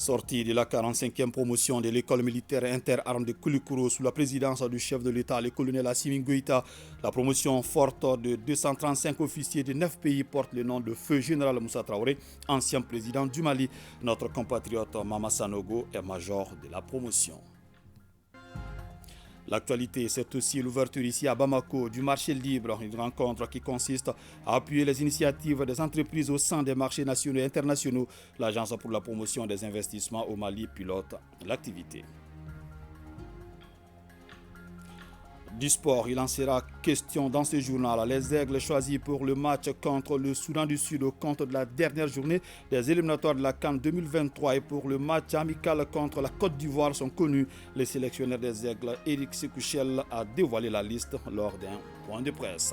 Sortie de la 45e promotion de l'école militaire interarmes de Koulikoro sous la présidence du chef de l'État, le colonel Assimi Goïta, la promotion forte de 235 officiers de 9 pays porte le nom de Feu Général Moussa Traoré, ancien président du Mali. Notre compatriote Mama Sanogo est major de la promotion. L'actualité, c'est aussi l'ouverture ici à Bamako du marché libre, une rencontre qui consiste à appuyer les initiatives des entreprises au sein des marchés nationaux et internationaux. L'Agence pour la promotion des investissements au Mali pilote l'activité. Du sport, il en sera question dans ce journal. Les Aigles choisis pour le match contre le Soudan du Sud au compte de la dernière journée des éliminatoires de la CAN 2023 et pour le match amical contre la Côte d'Ivoire sont connus. Le sélectionneur des Aigles, Eric Sekouchel, a dévoilé la liste lors d'un point de presse.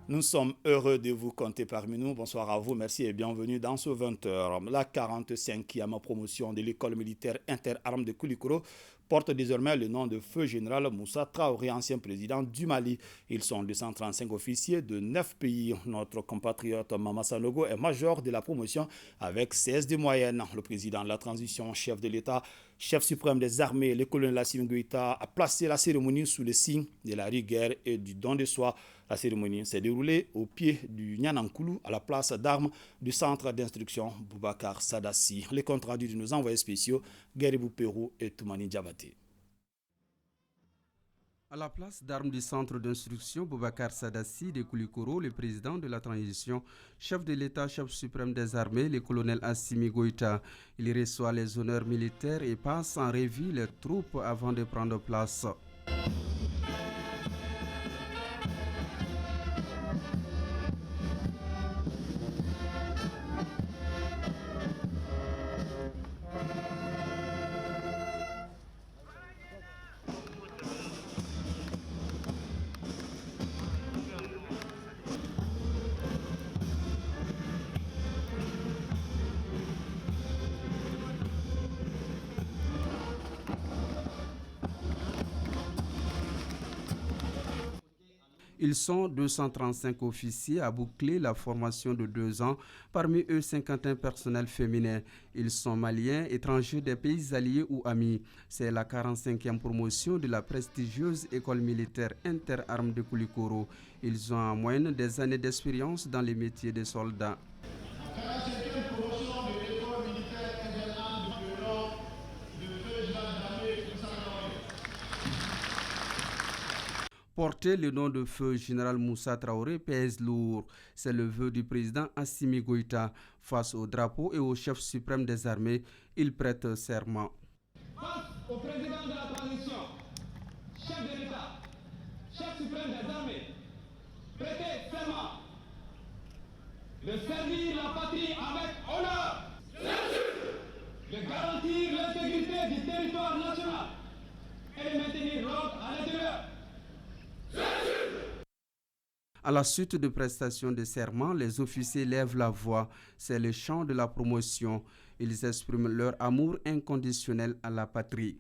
Nous sommes heureux de vous compter parmi nous. Bonsoir à vous, merci et bienvenue dans ce 20h. La 45e promotion de l'école militaire interarmes de Koulikoro porte désormais le nom de Feu Général Moussa Traoré, ancien président du Mali. Ils sont 235 officiers de 9 pays. Notre compatriote Mama Sanogo est major de la promotion avec 16 de moyenne. Le président de la transition, chef de l'État, chef suprême des armées, le colonel Assimi Goïta, a placé la cérémonie sous le signe de la rigueur et du don de soi. La cérémonie s'est déroulée au pied du Nyanankoulou, à la place d'armes du centre d'instruction Boubacar Sadassi. Les comptes rendus de nos envoyés spéciaux, Gueribou Pérou et Toumani Diabaté. À la place d'armes du centre d'instruction Boubacar Sadassi de Koulikoro, le président de la transition, chef de l'État, chef suprême des armées, le colonel Assimi Goïta. Il reçoit les honneurs militaires et passe en revue les troupes avant de prendre place. Ils sont 235 officiers à boucler la formation de 2 ans, parmi eux 51 personnels féminins. Ils sont maliens, étrangers des pays alliés ou amis. C'est la 45e promotion de la prestigieuse école militaire interarmes de Koulikoro. Ils ont en moyenne des années d'expérience dans les métiers des soldats. Porter le nom de Feu Général Moussa Traoré pèse lourd. C'est le vœu du président Assimi Goïta. Face au drapeau et au chef suprême des armées, il prête serment. Face au président de la transition, chef de l'État, chef suprême des armées, prêtez serment de servir la patrie avec honneur, de garantir l'intégrité du territoire national et de maintenir l'ordre à l'intérieur. À la suite de prestations de serment, les officiers lèvent la voix. C'est le chant de la promotion. Ils expriment leur amour inconditionnel à la patrie.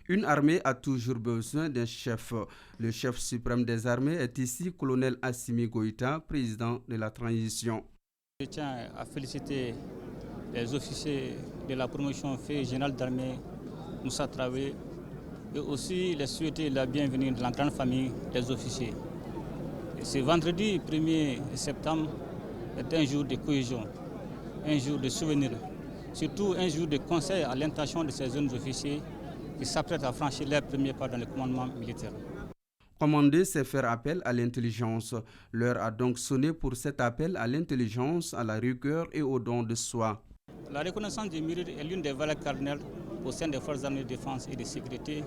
Une armée a toujours besoin d'un chef. Le chef suprême des armées est ici colonel Assimi Goïta, président de la transition. Je tiens à féliciter les officiers de la promotion Feu Général d'armée Moussa Traoré et aussi les souhaiter la bienvenue dans la grande famille des officiers. Et ce vendredi 1er septembre est un jour de cohésion, un jour de souvenir, surtout un jour de conseil à l'intention de ces jeunes officiers qui s'apprêtent à franchir leur premier pas dans le commandement militaire. Commander, c'est faire appel à l'intelligence. L'heure a donc sonné pour cet appel à l'intelligence, à la rigueur et au don de soi. La reconnaissance du mérite est l'une des valeurs cardinales au sein des forces armées de défense et de sécurité,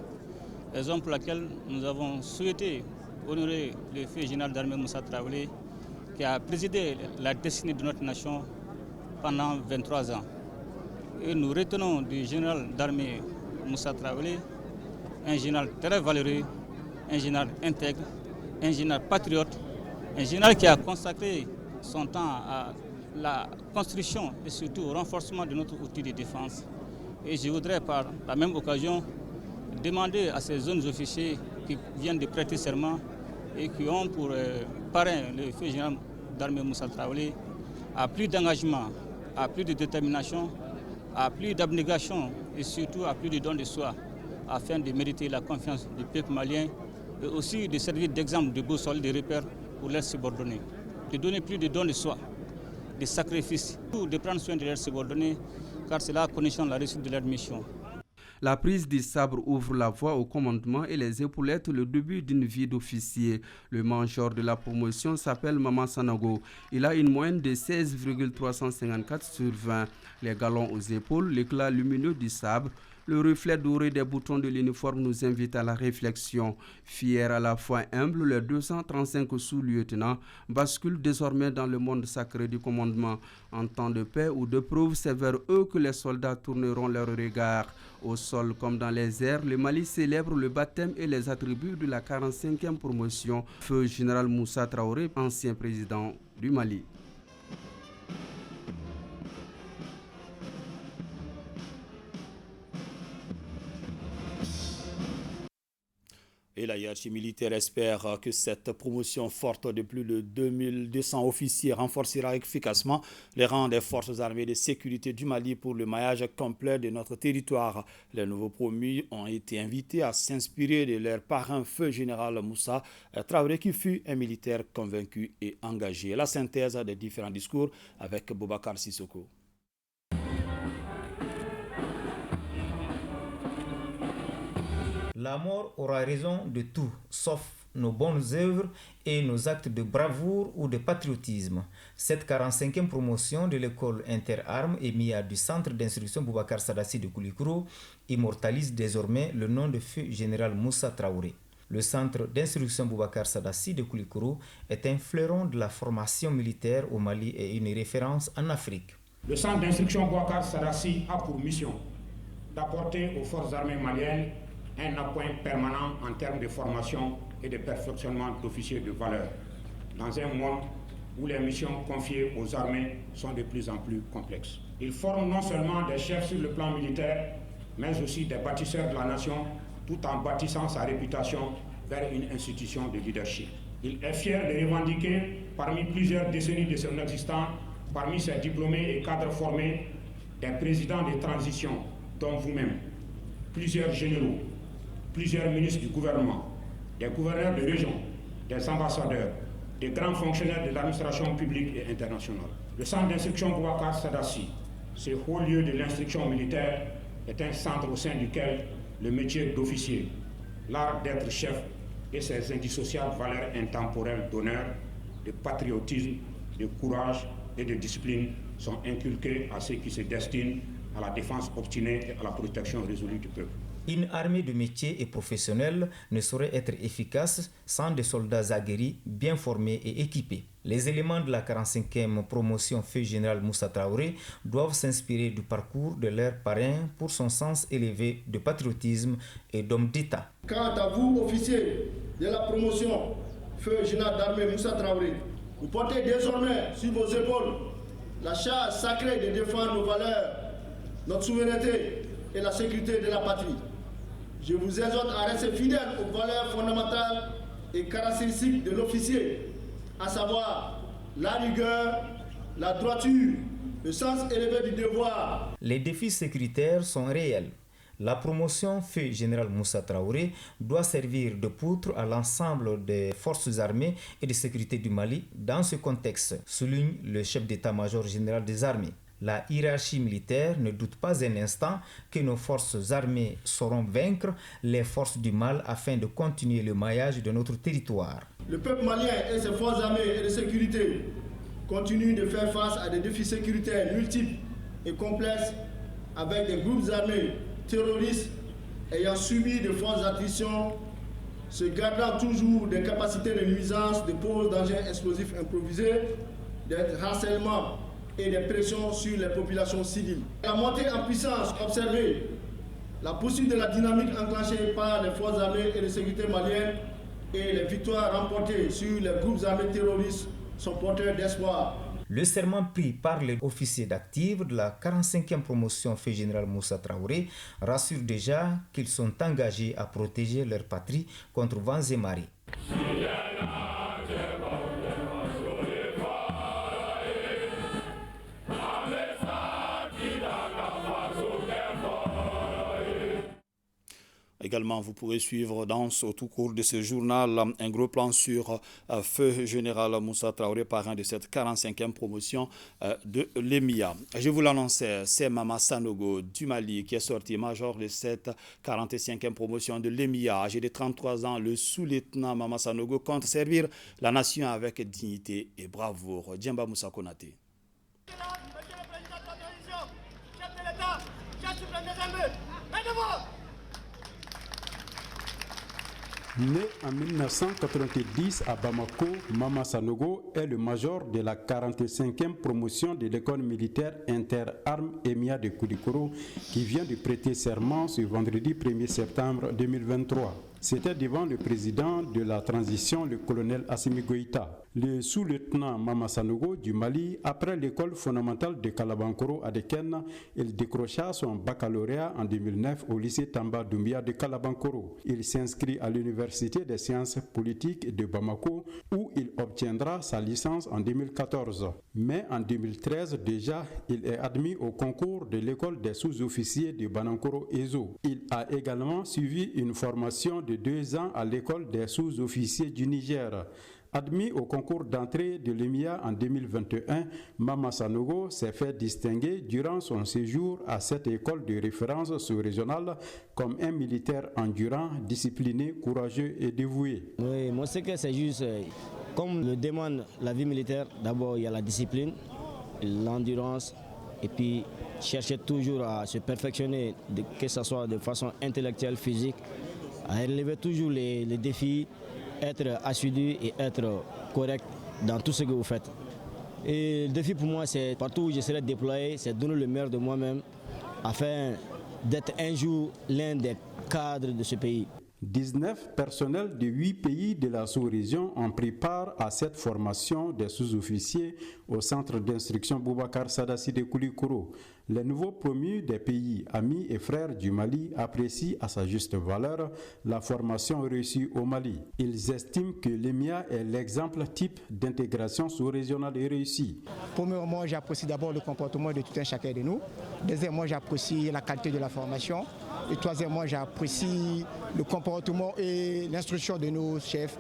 raison pour laquelle nous avons souhaité honorer le Feu Général d'armée Moussa Traoré, qui a présidé la destinée de notre nation pendant 23 ans. Et nous retenons du général d'armée Moussa Traoré, un général très valeureux, un général intègre, un général patriote, un général qui a consacré son temps à la construction et surtout au renforcement de notre outil de défense. Et je voudrais par la même occasion demander à ces jeunes officiers qui viennent de prêter serment et qui ont pour parrain le feu général d'armée Moussa Traoré à plus d'engagement, à plus de détermination, à plus d'abnégation et surtout à plus de dons de soi afin de mériter la confiance du peuple malien et aussi de servir d'exemple de boussole de repères pour leurs subordonnés. De donner plus de dons de soi, de sacrifices, de prendre soin de leurs subordonnés car c'est la condition de la réussite de leur mission. La prise du sabre ouvre la voie au commandement et les épaulettes, le début d'une vie d'officier. Le major de la promotion s'appelle Maman Sanogo. Il a une moyenne de 16,354 sur 20. Les galons aux épaules, l'éclat lumineux du sabre, le reflet doré des boutons de l'uniforme nous invite à la réflexion. Fiers à la fois humbles, les 235 sous-lieutenants basculent désormais dans le monde sacré du commandement. En temps de paix ou de prouve, c'est vers eux que les soldats tourneront leur regard. Au sol comme dans les airs, le Mali célèbre le baptême et les attributs de la 45e promotion. Feu général Moussa Traoré, ancien président du Mali. Et la hiérarchie militaire espère que cette promotion forte de plus de 2200 officiers renforcera efficacement les rangs des forces armées de sécurité du Mali pour le maillage complet de notre territoire. Les nouveaux promus ont été invités à s'inspirer de leur parrain feu général Moussa Traoré qui fut un militaire convaincu et engagé. La synthèse des différents discours avec Boubacar Sissoko. La mort aura raison de tout, sauf nos bonnes œuvres et nos actes de bravoure ou de patriotisme. Cette 45e promotion de l'école interarmes émise du centre d'instruction Boubacar Sadassi de Koulikoro immortalise désormais le nom de feu général Moussa Traoré. Le centre d'instruction Boubacar Sadassi de Koulikoro est un fleuron de la formation militaire au Mali et une référence en Afrique. Le centre d'instruction Boubacar Sadassi a pour mission d'apporter aux forces armées maliennes un appoint permanent en termes de formation et de perfectionnement d'officiers de valeur, dans un monde où les missions confiées aux armées sont de plus en plus complexes. Il forme non seulement des chefs sur le plan militaire, mais aussi des bâtisseurs de la nation, tout en bâtissant sa réputation vers une institution de leadership. Il est fier de revendiquer, parmi plusieurs décennies de son existence, parmi ses diplômés et cadres formés, des présidents de transition, dont vous-même, plusieurs généraux, plusieurs ministres du gouvernement, des gouverneurs de région, des ambassadeurs, des grands fonctionnaires de l'administration publique et internationale. Le centre d'instruction Boubacar Sadassi, ce haut lieu de l'instruction militaire, est un centre au sein duquel le métier d'officier, l'art d'être chef et ses indissociables valeurs intemporelles d'honneur, de patriotisme, de courage et de discipline sont inculqués à ceux qui se destinent à la défense obstinée et à la protection résolue du peuple. Une armée de métiers et professionnels ne saurait être efficace sans des soldats aguerris, bien formés et équipés. Les éléments de la 45e promotion feu général Moussa Traoré doivent s'inspirer du parcours de leur parrain pour son sens élevé de patriotisme et d'homme d'État. Quant à vous, officiers de la promotion feu général d'armée Moussa Traoré, vous portez désormais sur vos épaules la charge sacrée de défendre nos valeurs, notre souveraineté et la sécurité de la patrie. Je vous exhorte à rester fidèles aux valeurs fondamentales et caractéristiques de l'officier, à savoir la rigueur, la droiture, le sens élevé du devoir. Les défis sécuritaires sont réels. La promotion feu général Moussa Traoré doit servir de poutre à l'ensemble des forces armées et de sécurité du Mali dans ce contexte, souligne le chef d'état-major général des armées. La hiérarchie militaire ne doute pas un instant que nos forces armées sauront vaincre les forces du mal afin de continuer le maillage de notre territoire. Le peuple malien et ses forces armées et de sécurité continuent de faire face à des défis sécuritaires multiples et complexes avec des groupes armés terroristes ayant subi de fortes attritions, se gardant toujours des capacités de nuisance, de pose d'engins explosifs improvisés, des harcèlements et des pressions sur les populations civiles. La montée en puissance observée, la poursuite de la dynamique enclenchée par les forces armées et de sécurité maliennes et les victoires remportées sur les groupes armés terroristes sont porteurs d'espoir. Le serment pris par les officiers d'active de la 45e promotion fait général Moussa Traoré rassure déjà qu'ils sont engagés à protéger leur patrie contre vents et marées. Également, vous pourrez suivre au tout cours de ce journal un gros plan sur feu général Moussa Traoré, parrain de cette 45e promotion de l'EMIA. Je vous l'annonçais, c'est Mama Sanogo du Mali qui est sorti major de cette 45e promotion de l'EMIA. Âgé de 33 ans, le sous-lieutenant Mama Sanogo compte servir la nation avec dignité et bravoure. Djemba Moussa Konaté. Monsieur le Président de la Transition, chef de l'État, chef suprême des armées, mettez-vous! Né en 1990 à Bamako, Mama Sanogo est le major de la 45e promotion de l'école militaire inter-armes EMIA de Koulikoro qui vient de prêter serment ce vendredi 1er septembre 2023. C'était devant le président de la transition, le colonel Assimi Goïta. Le sous-lieutenant Mama Sanogo du Mali, après l'école fondamentale de Kalabankoro à Deken, il décrocha son baccalauréat en 2009 au lycée Tamba Doumbia de Kalabankoro. Il s'inscrit à l'université des sciences politiques de Bamako où il obtiendra sa licence en 2014. Mais en 2013 déjà, il est admis au concours de l'école des sous-officiers de Banankoro-Ezo. Il a également suivi une formation de 2 ans à l'école des sous-officiers du Niger. Admis au concours d'entrée de l'EMIA en 2021, Mama Sanogo s'est fait distinguer durant son séjour à cette école de référence sous-régionale comme un militaire endurant, discipliné, courageux et dévoué. Oui, moi c'est que c'est juste, comme le demande la vie militaire, d'abord il y a la discipline, l'endurance et puis chercher toujours à se perfectionner, que ce soit de façon intellectuelle, physique, à relever toujours les défis, être assidu et être correct dans tout ce que vous faites. Et le défi pour moi, c'est partout où je serai déployé, c'est donner le meilleur de moi-même afin d'être un jour l'un des cadres de ce pays. 19 personnels de 8 pays de la sous-région ont pris part à cette formation des sous-officiers au centre d'instruction Boubacar Sadassi de Koulikoro. Les nouveaux promus des pays amis et frères du Mali apprécient à sa juste valeur la formation réussie au Mali. Ils estiment que l'EMIA est l'exemple type d'intégration sous-régionale et réussie. Premièrement, j'apprécie d'abord le comportement de tout un chacun de nous. Deuxièmement, j'apprécie la qualité de la formation. Et troisièmement, j'apprécie le comportement et l'instruction de nos chefs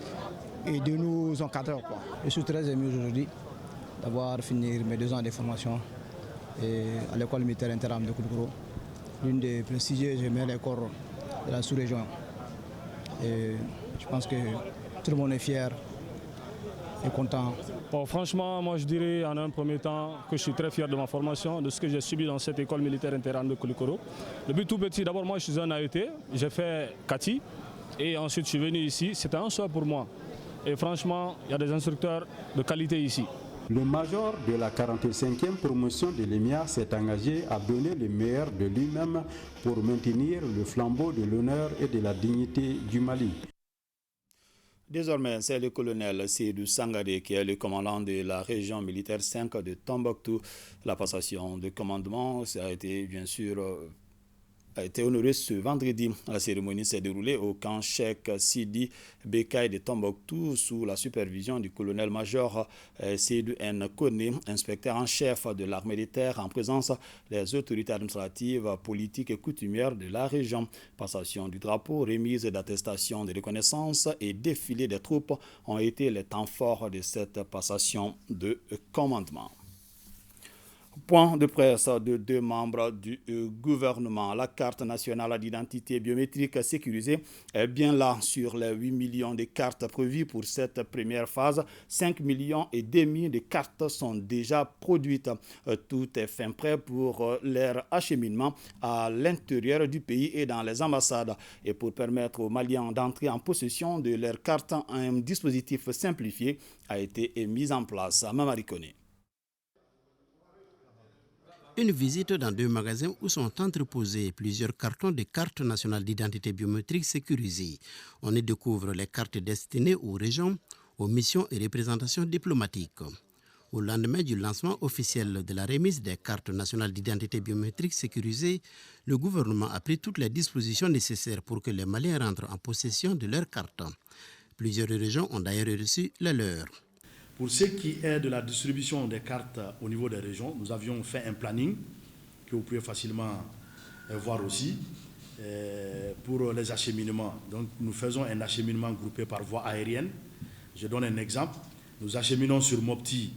et de nos encadreurs. Je suis très ému aujourd'hui d'avoir fini mes 2 ans de formation à l'école militaire inter-armes de Koulikoro, l'une des prestigieuses et meilleures écoles de la sous-région. Et je pense que tout le monde est fier et content. Bon, franchement, moi je dirais en un premier temps que je suis très fier de ma formation, de ce que j'ai subi dans cette école militaire inter-armes de Koulikoro. Depuis tout petit, d'abord moi je suis un AET, j'ai fait Kati et ensuite je suis venu ici. C'était un choix pour moi. Et franchement, il y a des instructeurs de qualité ici. Le major de la 45e promotion de l'EMIA s'est engagé à donner le meilleur de lui-même pour maintenir le flambeau de l'honneur et de la dignité du Mali. Désormais, c'est le colonel Seydou Sangaré qui est le commandant de la région militaire 5 de Tombouctou. La passation de commandement, ça a été bien sûr honorée ce vendredi. La cérémonie s'est déroulée au camp Cheikh Sidi Bekay de Tombouctou sous la supervision du colonel-major Seydou N. Kone, inspecteur en chef de l'armée de terre, en présence des autorités administratives, politiques et coutumières de la région. Passation du drapeau, remise d'attestation de reconnaissance et défilé des troupes ont été les temps forts de cette passation de commandement. Point de presse de 2 membres du gouvernement. La carte nationale d'identité biométrique sécurisée est bien là sur les 8 millions de cartes prévues pour cette première phase. 5 millions et demi de cartes sont déjà produites. Tout est fin prêt pour leur acheminement à l'intérieur du pays et dans les ambassades. Et pour permettre aux Maliens d'entrer en possession de leurs cartes, un dispositif simplifié a été mis en place. Mamari Koné. Une visite dans 2 magasins où sont entreposés plusieurs cartons de cartes nationales d'identité biométrique sécurisées. On y découvre les cartes destinées aux régions, aux missions et représentations diplomatiques. Au lendemain du lancement officiel de la remise des cartes nationales d'identité biométrique sécurisées, le gouvernement a pris toutes les dispositions nécessaires pour que les Maliens rentrent en possession de leurs cartes. Plusieurs régions ont d'ailleurs reçu les leurs. Pour ce qui est de la distribution des cartes au niveau des régions, nous avions fait un planning que vous pouvez facilement voir aussi pour les acheminements. Donc nous faisons un acheminement groupé par voie aérienne. Je donne un exemple. Nous acheminons sur Mopti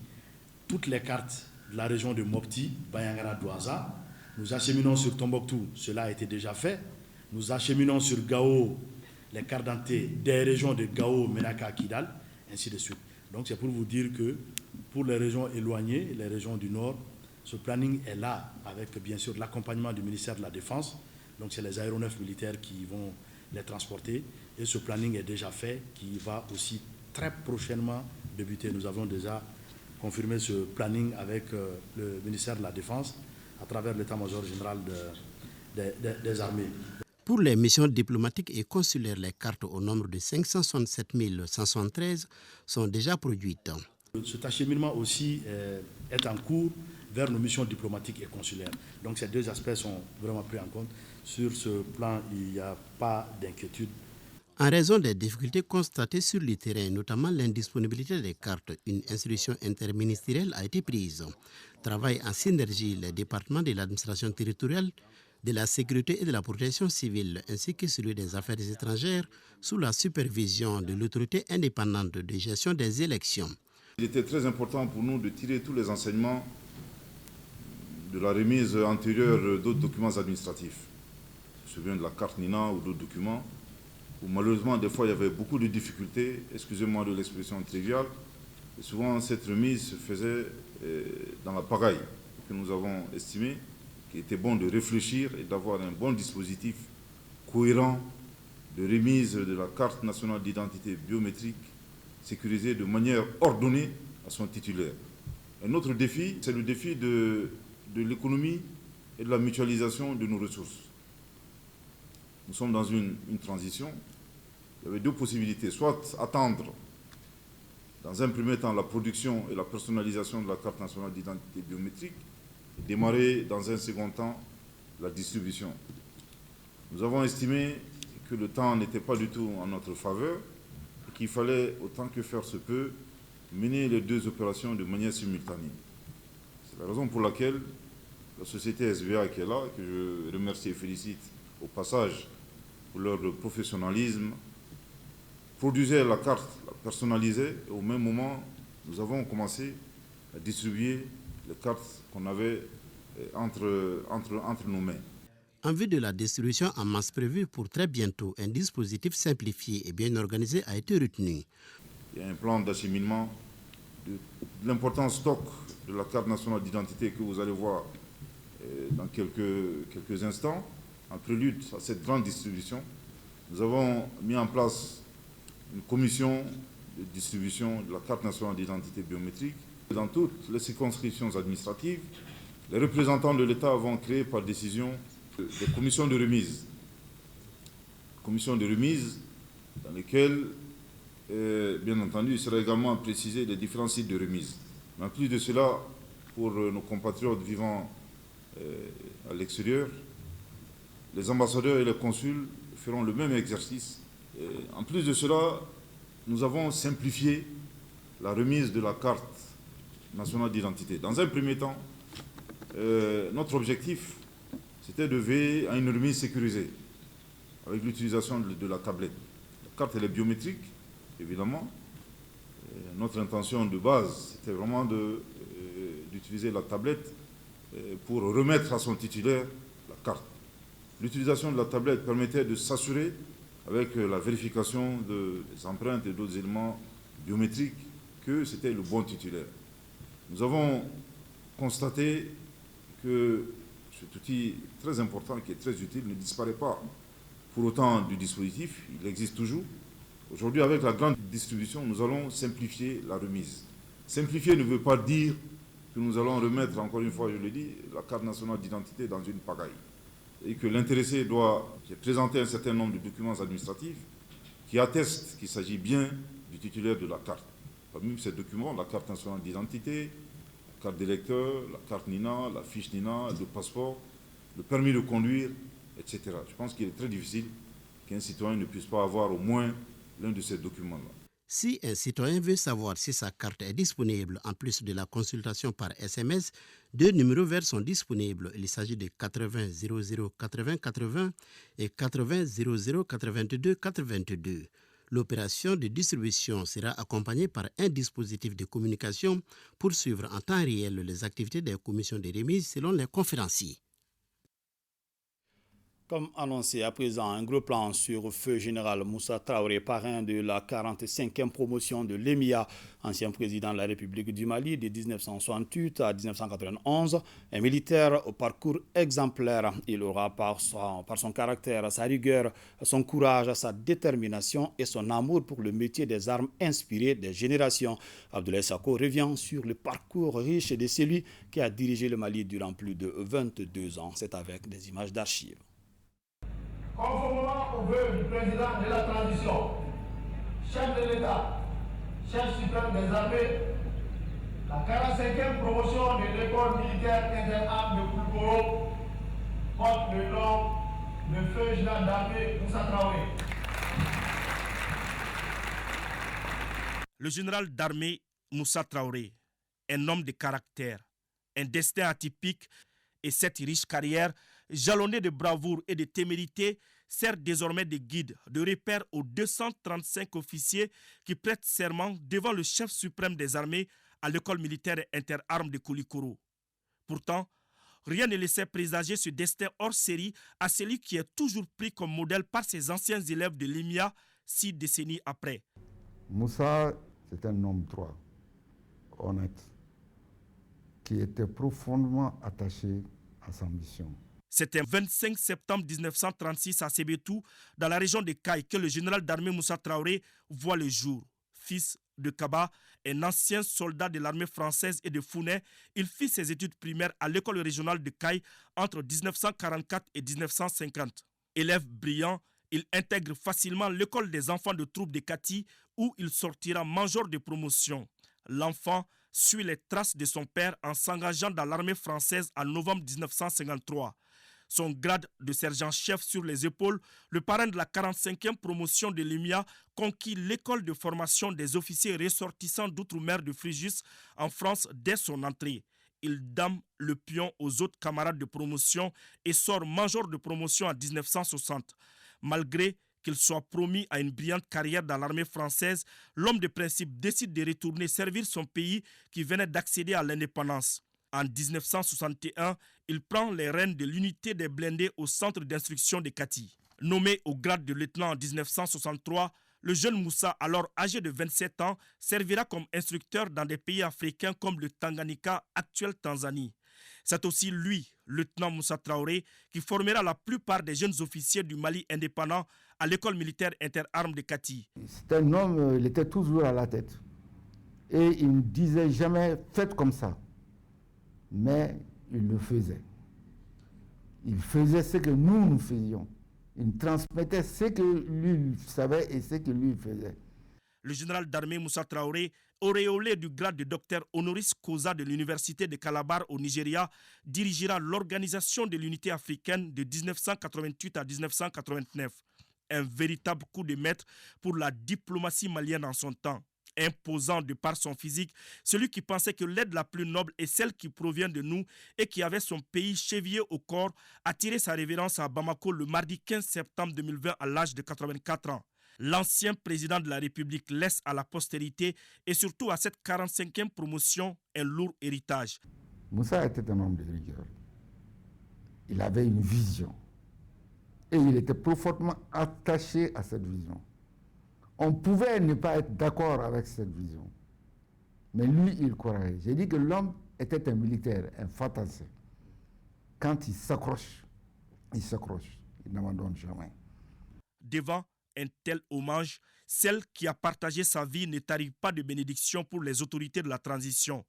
toutes les cartes de la région de Mopti, Bayangara, Douaza. Nous acheminons sur Tombouctou, cela a été déjà fait. Nous acheminons sur Gao les cartes d'identité des régions de Gao, Menaka, Kidal, ainsi de suite. Donc c'est pour vous dire que pour les régions éloignées, les régions du Nord, ce planning est là, avec bien sûr l'accompagnement du ministère de la Défense. Donc c'est les aéronefs militaires qui vont les transporter. Et ce planning est déjà fait, qui va aussi très prochainement débuter. Nous avons déjà confirmé ce planning avec le ministère de la Défense à travers l'état-major général des armées. Pour les missions diplomatiques et consulaires, les cartes au nombre de 567 173 sont déjà produites. Cet acheminement aussi est en cours vers nos missions diplomatiques et consulaires. Donc ces deux aspects sont vraiment pris en compte. Sur ce plan, il n'y a pas d'inquiétude. En raison des difficultés constatées sur le terrain, notamment l'indisponibilité des cartes, une institution interministérielle a été prise. Travaillent en synergie les départements de l'administration territoriale, de la sécurité et de la protection civile, ainsi que celui des affaires étrangères, sous la supervision de l'autorité indépendante de gestion des élections. Il était très important pour nous de tirer tous les enseignements de la remise antérieure d'autres documents administratifs. Je me souviens de la carte Nina ou d'autres documents, où malheureusement, des fois, il y avait beaucoup de difficultés, excusez-moi de l'expression triviale, et souvent cette remise se faisait dans la pagaille, que nous avons estimé qu'il était bon de réfléchir et d'avoir un bon dispositif cohérent de remise de la carte nationale d'identité biométrique sécurisée de manière ordonnée à son titulaire. Un autre défi, c'est le défi de l'économie et de la mutualisation de nos ressources. Nous sommes dans une transition. Il y avait deux possibilités, soit attendre dans un premier temps la production et la personnalisation de la carte nationale d'identité biométrique et démarrer dans un second temps la distribution. Nous avons estimé que le temps n'était pas du tout en notre faveur et qu'il fallait, autant que faire se peut, mener les deux opérations de manière simultanée. C'est la raison pour laquelle la société SVA qui est là, que je remercie et félicite au passage pour leur professionnalisme, produisait la carte, la personnalisait, et au même moment, nous avons commencé à distribuer les cartes qu'on avait entre nos mains. En vue de la distribution en masse prévue pour très bientôt, un dispositif simplifié et bien organisé a été retenu. Il y a un plan d'acheminement de l'important stock de la carte nationale d'identité que vous allez voir dans quelques instants. En prélude à cette grande distribution, nous avons mis en place une commission de distribution de la carte nationale d'identité biométrique. Dans toutes les circonscriptions administratives, les représentants de l'État vont créer par décision des commissions de remise. Commissions de remise dans lesquelles, bien entendu, il sera également précisé les différents sites de remise. Mais en plus de cela, pour nos compatriotes vivant à l'extérieur, les ambassadeurs et les consuls feront le même exercice. Et en plus de cela, nous avons simplifié la remise de la carte nationale d'identité. Dans un premier temps, notre objectif, c'était de veiller à une remise sécurisée avec l'utilisation de la tablette. La carte, elle est biométrique, évidemment. Notre intention de base, c'était vraiment d'utiliser la tablette pour remettre à son titulaire la carte. L'utilisation de la tablette permettait de s'assurer, avec la vérification des empreintes et d'autres éléments biométriques, que c'était le bon titulaire. Nous avons constaté que cet outil très important, qui est très utile, ne disparaît pas pour autant du dispositif, il existe toujours. Aujourd'hui, avec la grande distribution, nous allons simplifier la remise. Simplifier ne veut pas dire que nous allons remettre, encore une fois, je le dis, la carte nationale d'identité dans une pagaille. Et que l'intéressé doit présenter un certain nombre de documents administratifs qui attestent qu'il s'agit bien du titulaire de la carte. Parmi ces documents, la carte nationale d'identité, la carte d'électeur, la carte NINA, la fiche NINA, le passeport, le permis de conduire, etc. Je pense qu'il est très difficile qu'un citoyen ne puisse pas avoir au moins l'un de ces documents-là. Si un citoyen veut savoir si sa carte est disponible, en plus de la consultation par SMS, 2 numéros verts sont disponibles. Il s'agit de 80 00 80 80 et 80 00 82 82. L'opération de distribution sera accompagnée par un dispositif de communication pour suivre en temps réel les activités des commissions de remise selon les conférenciers. Comme annoncé à présent, un gros plan sur feu général Moussa Traoré, parrain de la 45e promotion de l'EMIA, ancien président de la République du Mali de 1968 à 1991, un militaire au parcours exemplaire. Il aura par son caractère, sa rigueur, son courage, sa détermination et son amour pour le métier des armes inspiré des générations. Abdoulaye Sako revient sur le parcours riche de celui qui a dirigé le Mali durant plus de 22 ans. C'est avec des images d'archives. Conformément au vœu du président de la transition, chef de l'État, chef suprême des armées, la 45e promotion de l'école militaire interarmes de Koulikoro porte le nom de feu général d'armée Moussa Traoré. Le général d'armée Moussa Traoré, un homme de caractère, un destin atypique et cette riche carrière jalonnée de bravoure et de témérité sert désormais de guide, de repère aux 235 officiers qui prêtent serment devant le chef suprême des armées à l'école militaire interarmes de Koulikoro. Pourtant, rien ne laissait présager ce destin hors série à celui qui est toujours pris comme modèle par ses anciens élèves de l'EMIA 6 décennies après. Moussa, c'est un homme droit, honnête, qui était profondément attaché à sa mission. C'était le 25 septembre 1936 à Sébétou, dans la région de Caille, que le général d'armée Moussa Traoré voit le jour. Fils de Kaba, un ancien soldat de l'armée française et de Founet, il fit ses études primaires à l'école régionale de Caille entre 1944 et 1950. Élève brillant, il intègre facilement l'école des enfants de troupe de Kati, où il sortira major de promotion. L'enfant suit les traces de son père en s'engageant dans l'armée française en novembre 1953. Son grade de sergent-chef sur les épaules, le parrain de la 45e promotion de l'EMIA conquit l'école de formation des officiers ressortissants d'outre-mer de Fréjus en France dès son entrée. Il dame le pion aux autres camarades de promotion et sort major de promotion en 1960. Malgré qu'il soit promis à une brillante carrière dans l'armée française, l'homme de principe décide de retourner servir son pays qui venait d'accéder à l'indépendance. En 1961, il prend les rênes de l'unité des blindés au centre d'instruction de Kati. Nommé au grade de lieutenant en 1963, le jeune Moussa, alors âgé de 27 ans, servira comme instructeur dans des pays africains comme le Tanganyika, actuelle Tanzanie. C'est aussi lui, lieutenant Moussa Traoré, qui formera la plupart des jeunes officiers du Mali indépendant à l'école militaire interarmes de Kati. C'est un homme, il était toujours à la tête. Et il ne disait jamais « faites comme ça ». Mais il le faisait. Il faisait ce que nous faisions. Il transmettait ce que lui savait et ce que lui faisait. Le général d'armée Moussa Traoré, auréolé du grade de docteur honoris causa de l'université de Calabar au Nigeria, dirigera l'organisation de l'unité africaine de 1988 à 1989. Un véritable coup de maître pour la diplomatie malienne en son temps. Imposant de par son physique, celui qui pensait que l'aide la plus noble est celle qui provient de nous et qui avait son pays chevillé au corps, a tiré sa révérence à Bamako le mardi 15 septembre 2020 à l'âge de 84 ans. L'ancien président de la République laisse à la postérité et surtout à cette 45e promotion un lourd héritage. Moussa était un homme de rigueur. Il avait une vision et il était profondément attaché à cette vision. On pouvait ne pas être d'accord avec cette vision. Mais lui, il croyait. J'ai dit que l'homme était un militaire, un fantassin. Quand il s'accroche, il n'abandonne jamais. Devant un tel hommage, celle qui a partagé sa vie ne tarit pas de bénédiction pour les autorités de la transition.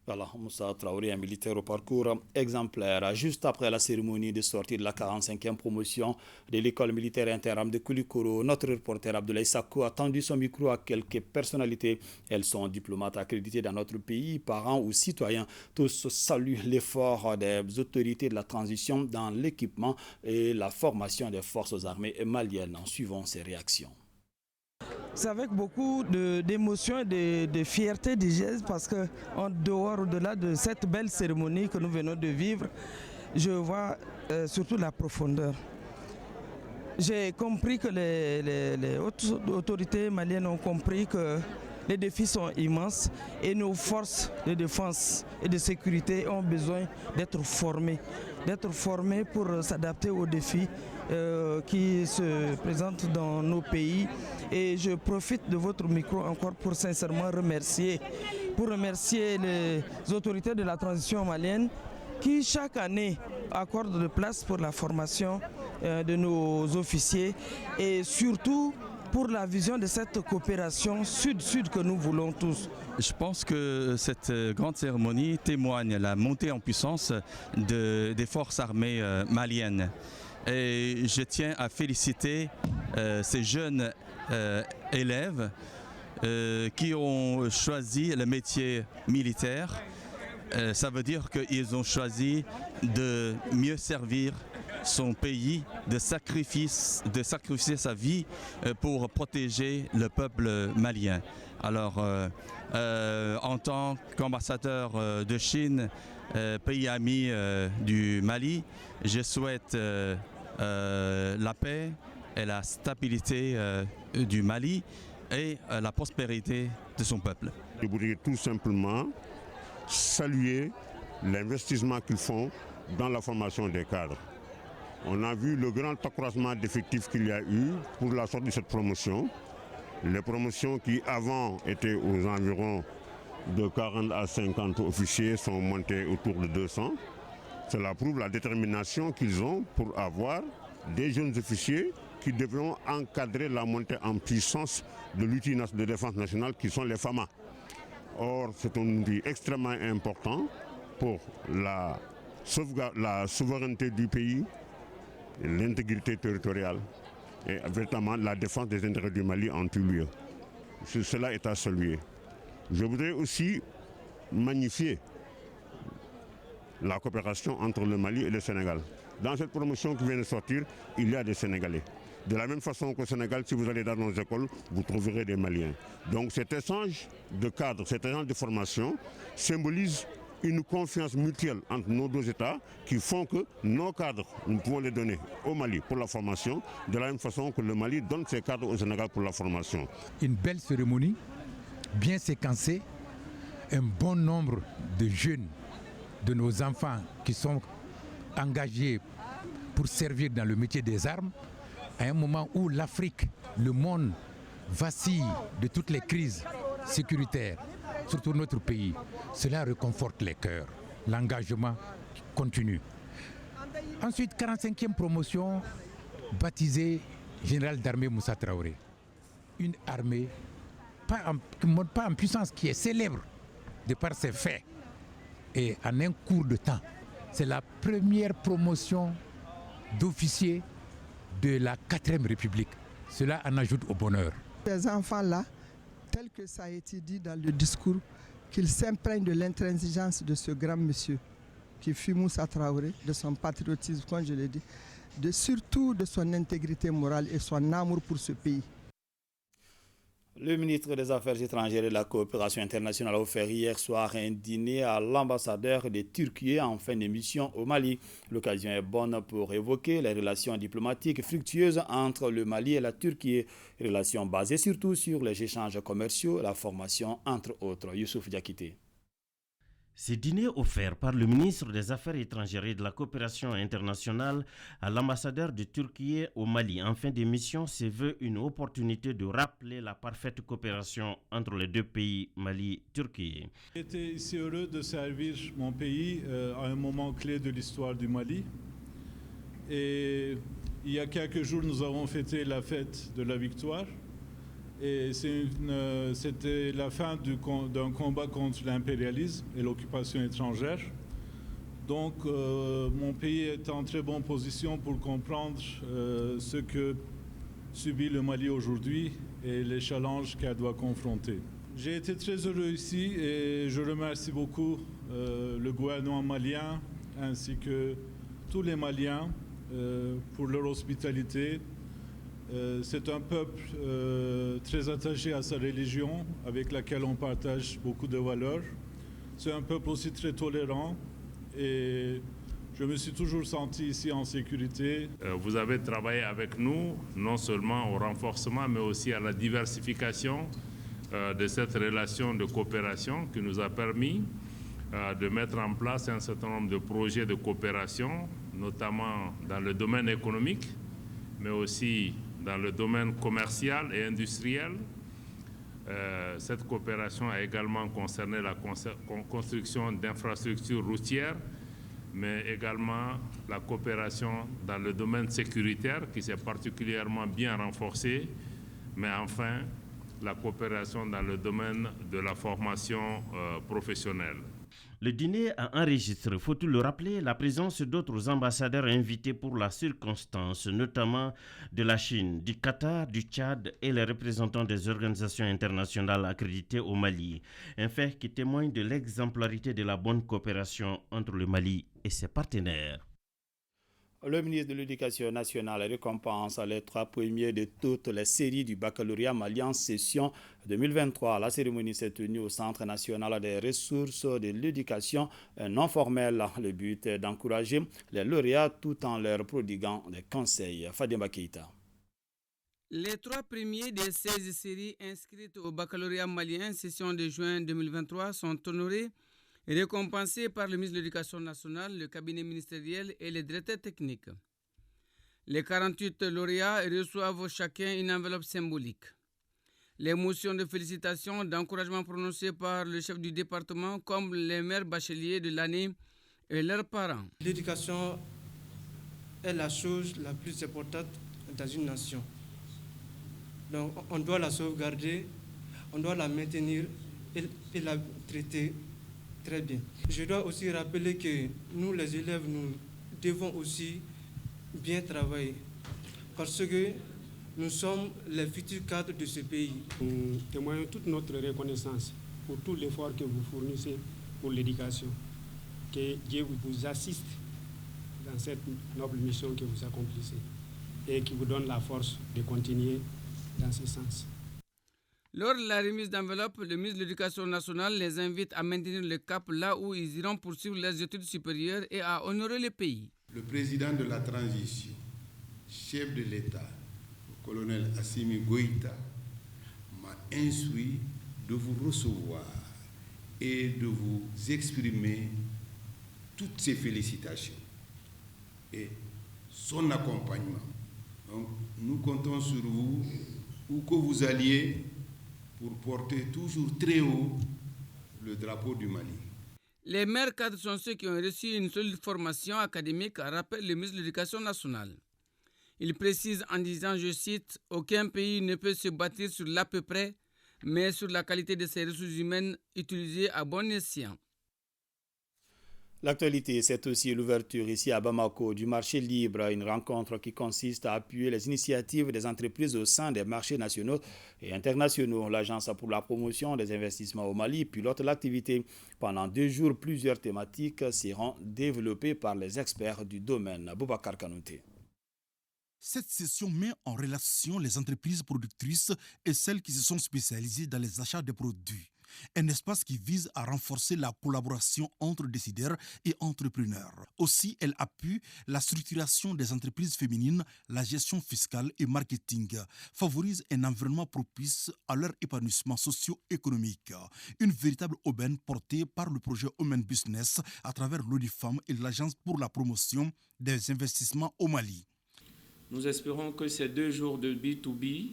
Voilà, Moussa Traoré, un militaire au parcours exemplaire. Juste après la cérémonie de sortie de la 45e promotion de l'école militaire interarmes de Koulikoro, notre reporter Abdoulaye Sako a tendu son micro à quelques personnalités. Elles sont diplomates accréditées dans notre pays, parents ou citoyens. Tous saluent l'effort des autorités de la transition dans l'équipement et la formation des forces armées maliennes. Suivons ces réactions. C'est avec beaucoup d'émotion et de fierté, parce qu'en dehors, au-delà de cette belle cérémonie que nous venons de vivre, je vois surtout la profondeur. J'ai compris que les autorités maliennes ont compris que les défis sont immenses et nos forces de défense et de sécurité ont besoin d'être formées pour s'adapter aux défis qui se présentent dans nos pays. Et je profite de votre micro encore pour sincèrement remercier les autorités de la transition malienne qui chaque année accordent de place pour la formation de nos officiers et surtout pour la vision de cette coopération sud-sud que nous voulons tous. Je pense que cette grande cérémonie témoigne la montée en puissance des forces armées maliennes. Et je tiens à féliciter ces jeunes élèves qui ont choisi le métier militaire. Ça veut dire qu'ils ont choisi de mieux servir son pays, de sacrifier sa vie pour protéger le peuple malien. Alors, en tant qu'ambassadeur de Chine, pays ami du Mali, je souhaite la paix et la stabilité du Mali et la prospérité de son peuple. Je voudrais tout simplement saluer l'investissement qu'ils font dans la formation des cadres. On a vu le grand accroissement d'effectifs qu'il y a eu pour la sortie de cette promotion. Les promotions qui avant étaient aux environs de 40 à 50 officiers sont montées autour de 200. Cela prouve la détermination qu'ils ont pour avoir des jeunes officiers qui devront encadrer la montée en puissance de l'outil de défense nationale qui sont les FAMA. Or, c'est un outil extrêmement important pour la souveraineté du pays, l'intégrité territoriale et véritablement la défense des intérêts du Mali en tout lieu. Cela est à saluer. Je voudrais aussi magnifier la coopération entre le Mali et le Sénégal. Dans cette promotion qui vient de sortir, il y a des Sénégalais. De la même façon qu'au Sénégal, si vous allez dans nos écoles, vous trouverez des Maliens. Donc cet échange de cadres, cet échange de formation symbolise une confiance mutuelle entre nos deux États qui font que nos cadres, nous pouvons les donner au Mali pour la formation, de la même façon que le Mali donne ses cadres au Sénégal pour la formation. Une belle cérémonie, bien séquencée, un bon nombre de jeunes, de nos enfants qui sont engagés pour servir dans le métier des armes, à un moment où l'Afrique, le monde vacille de toutes les crises sécuritaires, surtout notre pays. Cela réconforte les cœurs. L'engagement continue. Ensuite, 45e promotion baptisée Général d'armée Moussa Traoré. Une armée qui ne monte pas en puissance, qui est célèbre de par ses faits. Et en un court de temps, c'est la première promotion d'officiers de la 4e République. Cela en ajoute au bonheur. Ces enfants-là, tel que ça a été dit dans le discours, qu'ils s'imprègnent de l'intransigeance de ce grand monsieur qui fut Moussa Traoré, de son patriotisme, comme je l'ai dit, surtout de son intégrité morale et son amour pour ce pays. Le ministre des Affaires étrangères et de la coopération internationale a offert hier soir un dîner à l'ambassadeur de Turquie en fin de mission au Mali. L'occasion est bonne pour évoquer les relations diplomatiques fructueuses entre le Mali et la Turquie, relations basées surtout sur les échanges commerciaux, la formation, entre autres. Youssouf Diakité. Ce dîner offert par le ministre des Affaires étrangères et de la coopération internationale à l'ambassadeur de Turquie au Mali en fin de mission se veut une opportunité de rappeler la parfaite coopération entre les deux pays, Mali et Turquie. J'étais ici heureux de servir mon pays à un moment clé de l'histoire du Mali. Et il y a quelques jours, nous avons fêté la fête de la victoire. Et c'était la fin d'un combat contre l'impérialisme et l'occupation étrangère. Donc mon pays est en très bonne position pour comprendre ce que subit le Mali aujourd'hui et les challenges qu'elle doit confronter. J'ai été très heureux ici et je remercie beaucoup le gouvernement malien ainsi que tous les Maliens pour leur hospitalité. C'est un peuple très attaché à sa religion avec laquelle on partage beaucoup de valeurs. C'est un peuple aussi très tolérant et je me suis toujours senti ici en sécurité. Vous avez travaillé avec nous non seulement au renforcement mais aussi à la diversification de cette relation de coopération qui nous a permis de mettre en place un certain nombre de projets de coopération, notamment dans le domaine économique, mais aussi dans le domaine commercial et industriel. Cette coopération a également concerné la construction d'infrastructures routières, mais également la coopération dans le domaine sécuritaire qui s'est particulièrement bien renforcée, mais enfin la coopération dans le domaine de la formation professionnelle. Le dîner a enregistré, faut-il le rappeler, la présence d'autres ambassadeurs invités pour la circonstance, notamment de la Chine, du Qatar, du Tchad et les représentants des organisations internationales accréditées au Mali. Un fait qui témoigne de l'exemplarité de la bonne coopération entre le Mali et ses partenaires. Le ministre de l'Éducation nationale récompense les 3 premiers de toutes les séries du baccalauréat malien session 2023. La cérémonie s'est tenue au Centre national des ressources de l'éducation non formelle. Le but est d'encourager les lauréats tout en leur prodiguant des conseils. Fadima Keita. Les 3 premiers des 16 séries inscrites au baccalauréat malien session de juin 2023 sont honorés et récompensés par le ministre de l'Éducation nationale, le cabinet ministériel et les directeurs techniques. Les 48 lauréats reçoivent chacun une enveloppe symbolique. Les motions de félicitations, d'encouragement prononcées par le chef du département comme les maires bacheliers de l'année et leurs parents. L'éducation est la chose la plus importante dans une nation. Donc on doit la sauvegarder, on doit la maintenir et la traiter très bien. Je dois aussi rappeler que nous, les élèves, nous devons aussi bien travailler parce que nous sommes les futurs cadres de ce pays. Nous témoignons toute notre reconnaissance pour tout l'effort que vous fournissez pour l'éducation. Que Dieu vous assiste dans cette noble mission que vous accomplissez et qui vous donne la force de continuer dans ce sens. Lors de la remise d'enveloppe, le ministre de l'Éducation nationale les invite à maintenir le cap là où ils iront poursuivre leurs études supérieures et à honorer le pays. Le président de la transition, chef de l'État, le colonel Assimi Goïta, m'a instruit de vous recevoir et de vous exprimer toutes ses félicitations et son accompagnement. Donc, nous comptons sur vous, où que vous alliez, pour porter toujours très haut le drapeau du Mali. Les meilleurs cadres sont ceux qui ont reçu une solide formation académique, rappelle le ministre de l'Éducation nationale. Il précise en disant, je cite, « Aucun pays ne peut se bâtir sur l'à peu près, mais sur la qualité de ses ressources humaines utilisées à bon escient. » L'actualité, c'est aussi l'ouverture ici à Bamako du marché libre, une rencontre qui consiste à appuyer les initiatives des entreprises au sein des marchés nationaux et internationaux. L'Agence pour la promotion des investissements au Mali pilote l'activité. Pendant 2 jours, plusieurs thématiques seront développées par les experts du domaine. Boubacar Kanouté. Cette session met en relation les entreprises productrices et celles qui se sont spécialisées dans les achats de produits. Un espace qui vise à renforcer la collaboration entre décideurs et entrepreneurs. Aussi, elle appuie la structuration des entreprises féminines, la gestion fiscale et marketing, favorise un environnement propice à leur épanouissement socio-économique. Une véritable aubaine portée par le projet Women Business à travers l'ONIFEM et l'Agence pour la promotion des investissements au Mali. Nous espérons que ces 2 jours de B2B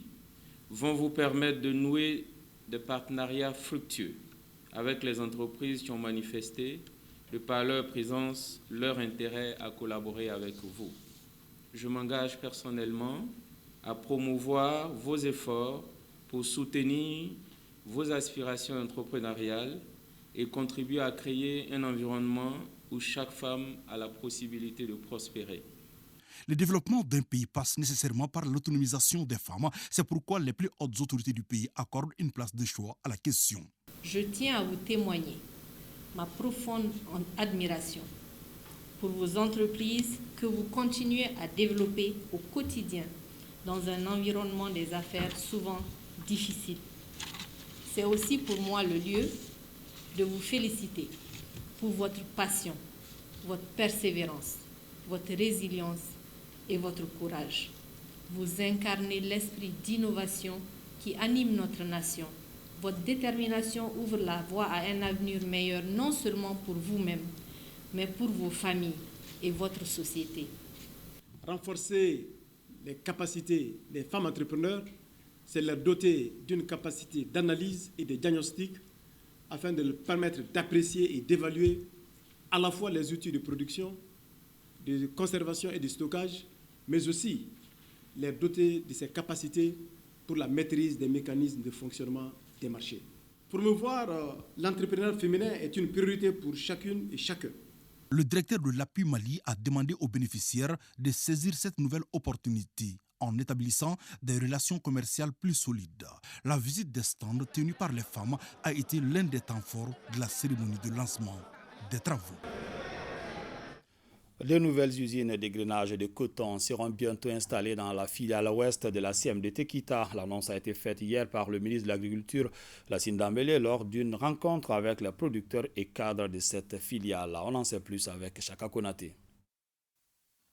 vont vous permettre de nouer des partenariats fructueux avec les entreprises qui ont manifesté, de par leur présence, leur intérêt à collaborer avec vous. Je m'engage personnellement à promouvoir vos efforts pour soutenir vos aspirations entrepreneuriales et contribuer à créer un environnement où chaque femme a la possibilité de prospérer. Le développement d'un pays passe nécessairement par l'autonomisation des femmes. C'est pourquoi les plus hautes autorités du pays accordent une place de choix à la question. Je tiens à vous témoigner ma profonde admiration pour vos entreprises que vous continuez à développer au quotidien dans un environnement des affaires souvent difficile. C'est aussi pour moi le lieu de vous féliciter pour votre passion, votre persévérance, votre résilience et votre courage. Vous incarnez l'esprit d'innovation qui anime notre nation. Votre détermination ouvre la voie à un avenir meilleur, non seulement pour vous-même, mais pour vos familles et votre société. Renforcer les capacités des femmes entrepreneurs, c'est leur doter d'une capacité d'analyse et de diagnostic afin de leur permettre d'apprécier et d'évaluer à la fois les outils de production, de conservation et de stockage, mais aussi les doter de ces capacités pour la maîtrise des mécanismes de fonctionnement des marchés. Promouvoir l'entrepreneuriat féminin est une priorité pour chacune et chacun. Le directeur de l'APPUI Mali a demandé aux bénéficiaires de saisir cette nouvelle opportunité en établissant des relations commerciales plus solides. La visite des stands tenus par les femmes a été l'un des temps forts de la cérémonie de lancement des travaux. De nouvelles usines d'égrenage de coton seront bientôt installées dans la filiale ouest de la CMDT Kita. L'annonce a été faite hier par le ministre de l'Agriculture, Lassine Dambélé, lors d'une rencontre avec les producteurs et cadres de cette filiale. On en sait plus avec Chaka Konaté.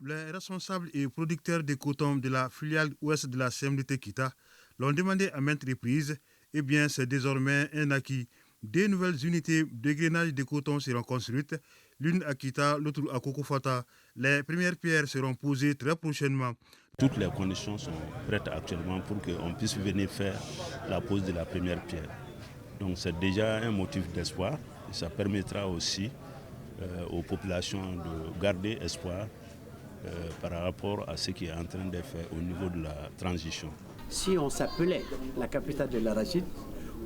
Les responsables et producteurs de coton de la filiale ouest de la CMDT Kita l'ont demandé à maintes reprises. Eh bien, c'est désormais un acquis. Deux nouvelles unités d'égrenage de coton seront construites, l'une à Kita, l'autre à Kokofata. Les premières pierres seront posées très prochainement. Toutes les conditions sont prêtes actuellement pour qu'on puisse venir faire la pose de la première pierre. Donc c'est déjà un motif d'espoir et ça permettra aussi aux populations de garder espoir par rapport à ce qui est en train de faire au niveau de la transition. Si on s'appelait la capitale de l'arachide,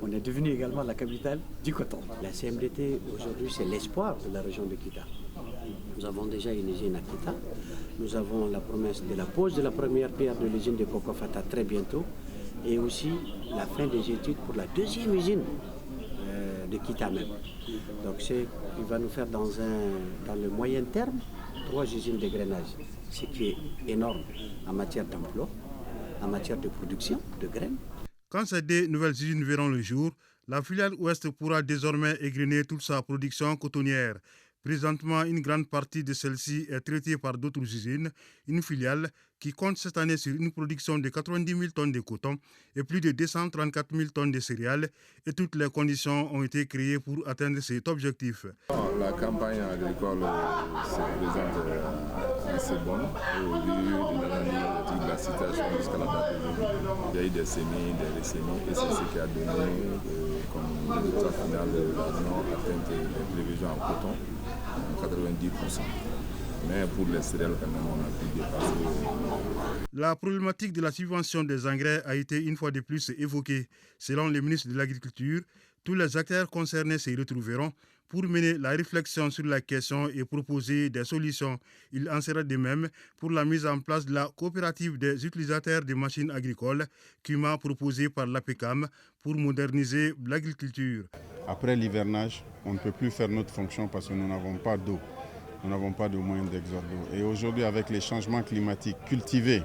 on est devenu également la capitale du coton. La CMDT, aujourd'hui, c'est l'espoir de la région de Kita. Nous avons déjà une usine à Kita. Nous avons la promesse de la pose de la première pierre de l'usine de Kokofata très bientôt. Et aussi la fin des études pour la deuxième usine de Kita même. Donc il va nous faire dans le moyen terme 3 usines d'égrenage, ce qui est énorme en matière d'emploi, en matière de production de graines. Quand ces deux nouvelles usines verront le jour, la filiale ouest pourra désormais égrener toute sa production cotonnière. Présentement, une grande partie de celle-ci est traitée par d'autres usines, une filiale qui compte cette année sur une production de 90 000 tonnes de coton et plus de 234 000 tonnes de céréales, et toutes les conditions ont été créées pour atteindre cet objectif. La campagne agricole se présente assez bonne au vu de l'analyse de la situation jusqu'à la date d'aujourd'hui. Il y a eu des semis, des ressemis, et c'est ce qui a donné comme résultat final de la non-atteinte des prévisions en coton, 90%. Mais pour les céréales, quand même, on a pu dépasser. La problématique de la subvention des engrais a été une fois de plus évoquée. Selon le ministre de l'Agriculture, tous les acteurs concernés se retrouveront pour mener la réflexion sur la question et proposer des solutions. Il en sera de même pour la mise en place de la coopérative des utilisateurs de machines agricoles, CUMA, proposée par l'APECAM pour moderniser l'agriculture. Après l'hivernage, on ne peut plus faire notre fonction parce que nous n'avons pas d'eau. Nous n'avons pas de moyens d'exode d'eau. Et aujourd'hui, avec les changements climatiques, cultiver,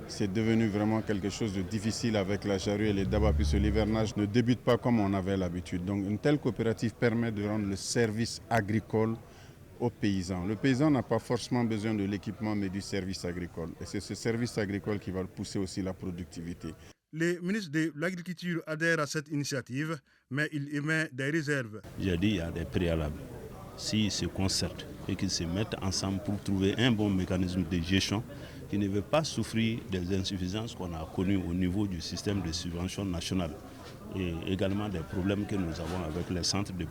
c'est devenu vraiment quelque chose de difficile avec la charrue et les dabas, puisque l'hivernage ne débute pas comme on avait l'habitude. Donc une telle coopérative permet de rendre le service agricole aux paysans. Le paysan n'a pas forcément besoin de l'équipement, mais du service agricole. Et c'est ce service agricole qui va pousser aussi la productivité. Le ministre de l'Agriculture adhère à cette initiative, mais il émet des réserves. J'ai dit qu'il y a des préalables. S'ils se concertent et qu'ils se mettent ensemble pour trouver un bon mécanisme de gestion qui ne veut pas souffrir des insuffisances qu'on a connues au niveau du système de subvention nationale et également des problèmes que nous avons avec les centres de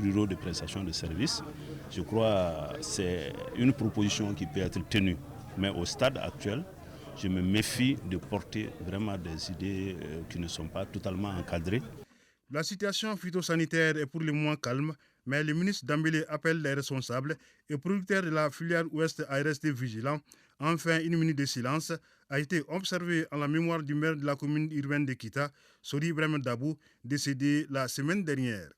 ruraux de prestation de services. Je crois que c'est une proposition qui peut être tenue. Mais au stade actuel, je me méfie de porter vraiment des idées qui ne sont pas totalement encadrées. La situation phytosanitaire est pour le moins calme, mais le ministre Dambélé appelle les responsables et producteurs de la filière ouest à rester vigilants. Enfin, une minute de silence a été observée en la mémoire du maire de la commune urbaine de Kita, Sori Ibrahim Dabou, décédé la semaine dernière.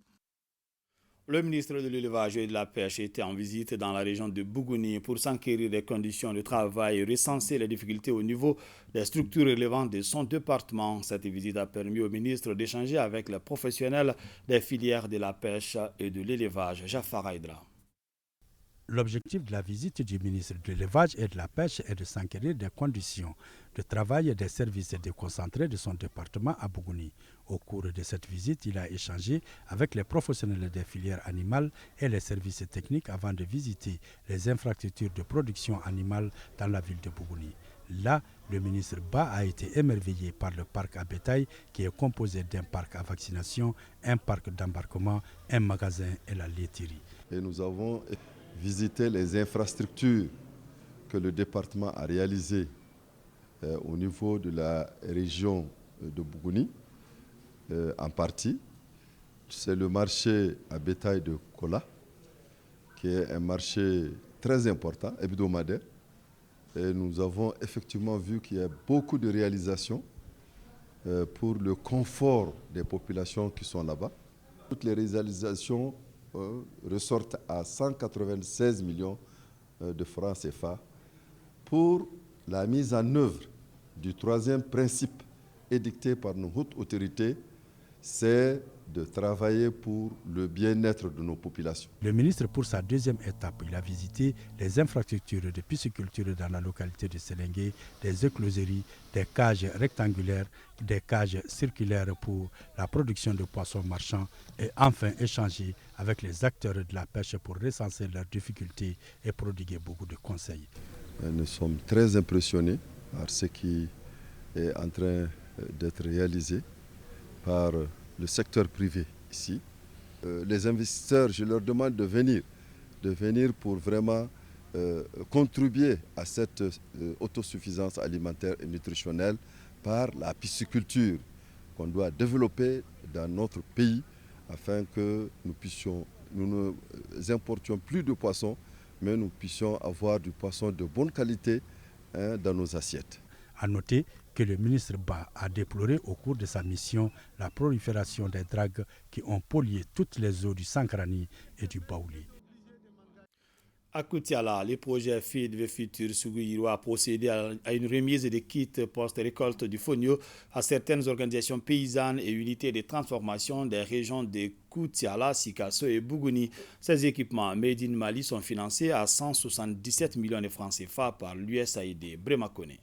Le ministre de l'Élevage et de la Pêche était en visite dans la région de Bougouni pour s'enquérir des conditions de travail et recenser les difficultés au niveau des structures relevantes de son département. Cette visite a permis au ministre d'échanger avec les professionnels des filières de la pêche et de l'élevage. Jafar Haïdra. L'objectif de la visite du ministre de l'Élevage et de la Pêche est de s'enquérir des conditions de travail et des services déconcentrés de son département à Bougouni. Au cours de cette visite, il a échangé avec les professionnels des filières animales et les services techniques avant de visiter les infrastructures de production animale dans la ville de Bougouni. Là, le ministre Ba a été émerveillé par le parc à bétail qui est composé d'un parc à vaccination, un parc d'embarquement, un magasin et la laiterie. Et nous avons visiter les infrastructures que le département a réalisées au niveau de la région de Bougouni, en partie. C'est le marché à bétail de Kola, qui est un marché très important, hebdomadaire. Et nous avons effectivement vu qu'il y a beaucoup de réalisations pour le confort des populations qui sont là-bas. Toutes les réalisations ressortent à 196 millions de francs CFA pour la mise en œuvre du troisième principe édicté par nos hautes autorités, c'est de travailler pour le bien-être de nos populations. Le ministre, pour sa deuxième étape, il a visité les infrastructures de pisciculture dans la localité de Sélengué, des écloseries, des cages rectangulaires, des cages circulaires pour la production de poissons marchands et enfin échanger avec les acteurs de la pêche pour recenser leurs difficultés et prodiguer beaucoup de conseils. Nous sommes très impressionnés par ce qui est en train d'être réalisé par le secteur privé ici. Les investisseurs, je leur demande de venir pour vraiment contribuer à cette autosuffisance alimentaire et nutritionnelle par la pisciculture qu'on doit développer dans notre pays afin que nous ne importions plus de poissons, mais nous puissions avoir du poisson de bonne qualité dans nos assiettes. À noter que le ministre Ba a déploré au cours de sa mission la prolifération des dragues qui ont pollué toutes les eaux du Sankrani et du Baouli. À Koutiala, le projet Feed the Future Sougou a procédé à une remise de kits post-récolte du fonio à certaines organisations paysannes et unités de transformation des régions de Koutiala, Sikasso et Bougouni. Ces équipements made in Mali sont financés à 177 millions de francs CFA par l'USAID. Bremakone.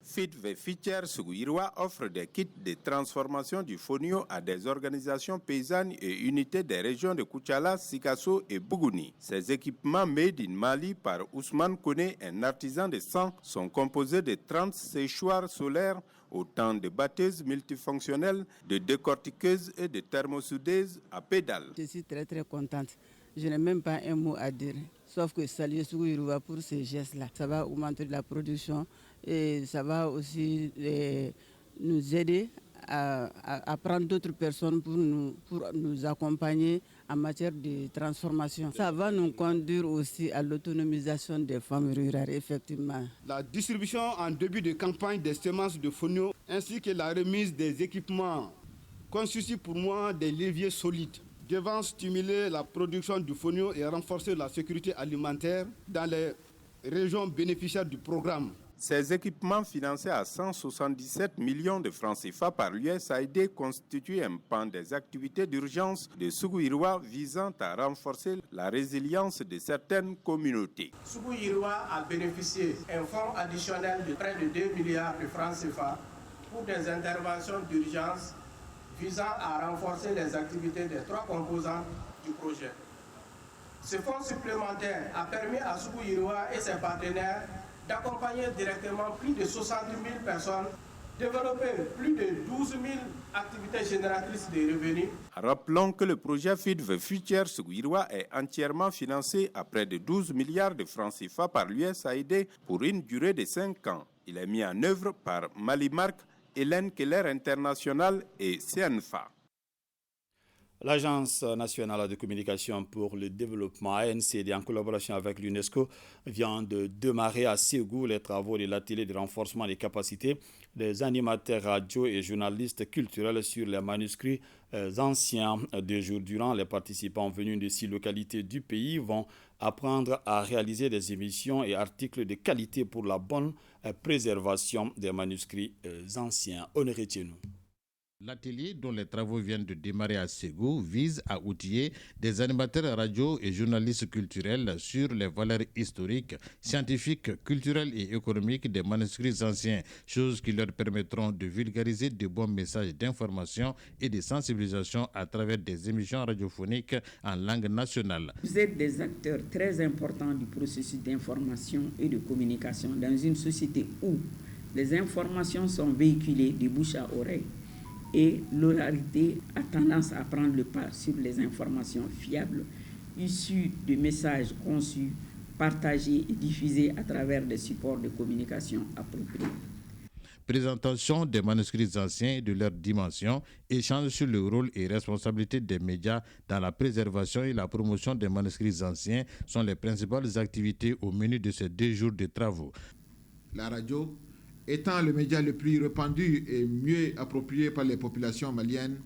Feed the Future Sougouiroua offre des kits de transformation du fonio à des organisations paysannes et unités des régions de Koutiala, Sikasso et Bougouni. Ces équipements made in Mali par Ousmane Kone, un artisan de sang, sont composés de 30 séchoirs solaires, autant de batteuses multifonctionnelles, de décortiqueuses et de thermosoudeuses à pédales. Je suis très contente. Je n'ai même pas un mot à dire, sauf que saluer Sougouiroua pour ces gestes-là. Ça va augmenter la production et ça va aussi nous aider à prendre d'autres personnes pour nous accompagner en matière de transformation. Ça va nous conduire aussi à l'autonomisation des femmes rurales, effectivement. La distribution en début de campagne des semences de fonio ainsi que la remise des équipements constituent pour moi des leviers solides devant stimuler la production du fonio et renforcer la sécurité alimentaire dans les régions bénéficiaires du programme. Ces équipements financés à 177 millions de francs CFA par l'USAID constituent un pan des activités d'urgence de Sougouiroua visant à renforcer la résilience de certaines communautés. Sougouiroua a bénéficié d'un fonds additionnel de près de 2 milliards de francs CFA pour des interventions d'urgence visant à renforcer les activités des 3 composantes du projet. Ce fonds supplémentaire a permis à Sougouiroua et ses partenaires d'accompagner directement plus de 60 000 personnes développer plus de 12 000 activités génératrices de revenus. Rappelons que le projet Feed the Future Suguirwa est entièrement financé à près de 12 milliards de francs CFA par l'USAID pour une durée de 5 ans. Il est mis en œuvre par Malimark, Hélène Keller International et CNFA. L'Agence nationale de communication pour le développement ANCD, en collaboration avec l'UNESCO, vient de démarrer à Ségou les travaux de l'atelier de renforcement des capacités des animateurs radio et journalistes culturels sur les manuscrits anciens. 2 jours durant, les participants venus de 6 localités du pays vont apprendre à réaliser des émissions et articles de qualité pour la bonne préservation des manuscrits anciens. Honorez-nous. L'atelier dont les travaux viennent de démarrer à Ségou vise à outiller des animateurs radio et journalistes culturels sur les valeurs historiques, scientifiques, culturelles et économiques des manuscrits anciens, choses qui leur permettront de vulgariser de bons messages d'information et de sensibilisation à travers des émissions radiophoniques en langue nationale. Vous êtes des acteurs très importants du processus d'information et de communication dans une société où les informations sont véhiculées de bouche à oreille. Et l'oralité a tendance à prendre le pas sur les informations fiables, issues de messages conçus, partagés et diffusés à travers des supports de communication appropriés. Présentation des manuscrits anciens et de leurs dimensions, échange sur le rôle et responsabilité des médias dans la préservation et la promotion des manuscrits anciens sont les principales activités au menu de ces 2 jours de travaux. La radio, étant le média le plus répandu et mieux approprié par les populations maliennes,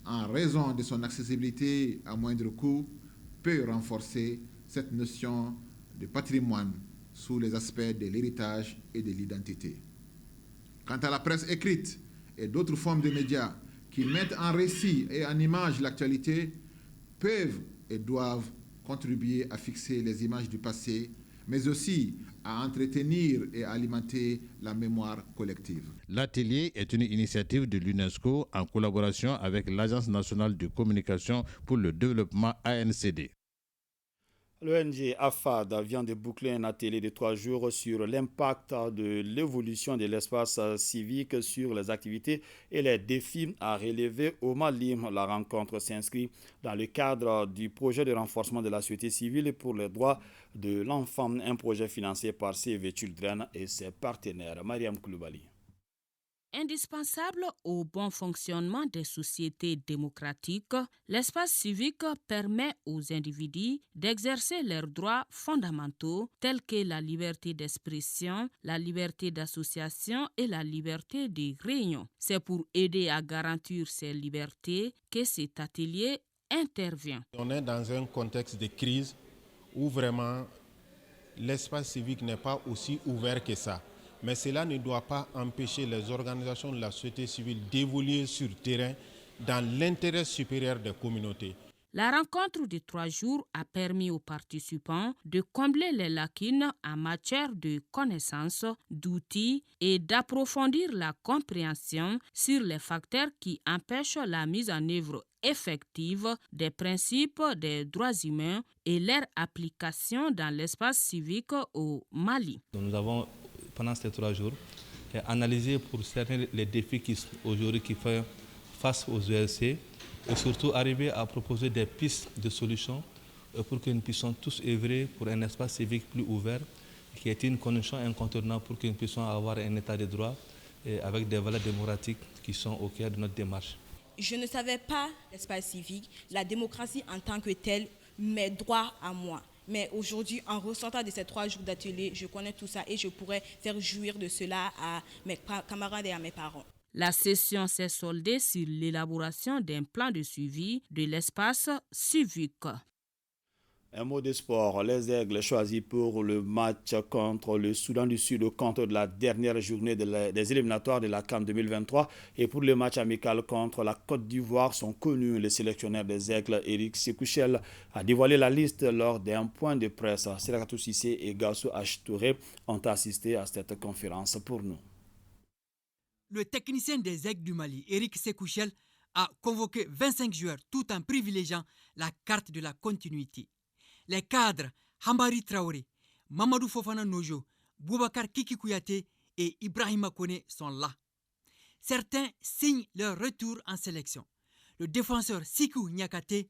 en raison de son accessibilité à moindre coût, peut renforcer cette notion de patrimoine sous les aspects de l'héritage et de l'identité. Quant à la presse écrite et d'autres formes de médias qui mettent en récit et en image l'actualité, peuvent et doivent contribuer à fixer les images du passé, mais aussi à entretenir et alimenter la mémoire collective. L'atelier est une initiative de l'UNESCO en collaboration avec l'Agence nationale de communication pour le développement ANCD. L'ONG AFAD vient de boucler un atelier de 3 jours sur l'impact de l'évolution de l'espace civique sur les activités et les défis à relever au Mali. La rencontre s'inscrit dans le cadre du projet de renforcement de la société civile pour les droits de l'enfant, un projet financé par Save Children et ses partenaires. Mariam Koulibaly. Indispensable au bon fonctionnement des sociétés démocratiques, l'espace civique permet aux individus d'exercer leurs droits fondamentaux tels que la liberté d'expression, la liberté d'association et la liberté de réunion. C'est pour aider à garantir ces libertés que cet atelier intervient. On est dans un contexte de crise où vraiment l'espace civique n'est pas aussi ouvert que ça. Mais cela ne doit pas empêcher les organisations de la société civile d'évoluer sur le terrain dans l'intérêt supérieur des communautés. La rencontre de 3 jours a permis aux participants de combler les lacunes en matière de connaissances, d'outils et d'approfondir la compréhension sur les facteurs qui empêchent la mise en œuvre effective des principes des droits humains et leur application dans l'espace civique au Mali. Nous avons, pendant ces 3 jours, analysé pour cerner les défis qui aujourd'hui qui font face aux ELC et surtout arriver à proposer des pistes de solutions pour que nous puissions tous œuvrer pour un espace civique plus ouvert qui est une condition incontournable pour que nous puissions avoir un état de droit et avec des valeurs démocratiques qui sont au cœur de notre démarche. Je ne savais pas l'espace civique, la démocratie en tant que telle, mes droits à moi. Mais aujourd'hui, en ressortant de ces 3 jours d'atelier, je connais tout ça et je pourrais faire jouir de cela à mes camarades et à mes parents. La session s'est soldée sur l'élaboration d'un plan de suivi de l'espace civique. Un mot de sport. Les Aigles choisis pour le match contre le Soudan du Sud au compte de la dernière journée des éliminatoires de la CAN 2023 et pour le match amical contre la Côte d'Ivoire sont connus. Le sélectionneur des Aigles, Éric Sékouchel, a dévoilé la liste lors d'un point de presse. Serakatou Sissé et Gassou H. ont assisté à cette conférence pour nous. Le technicien des Aigles du Mali, Éric Sékouchel, a convoqué 25 joueurs tout en privilégiant la carte de la continuité. Les cadres Hambari Traoré, Mamadou Fofana Nojo, Boubacar Kiki Kouyaté et Ibrahima Kone sont là. certains signent leur retour en sélection. Le défenseur Sikou Niakate,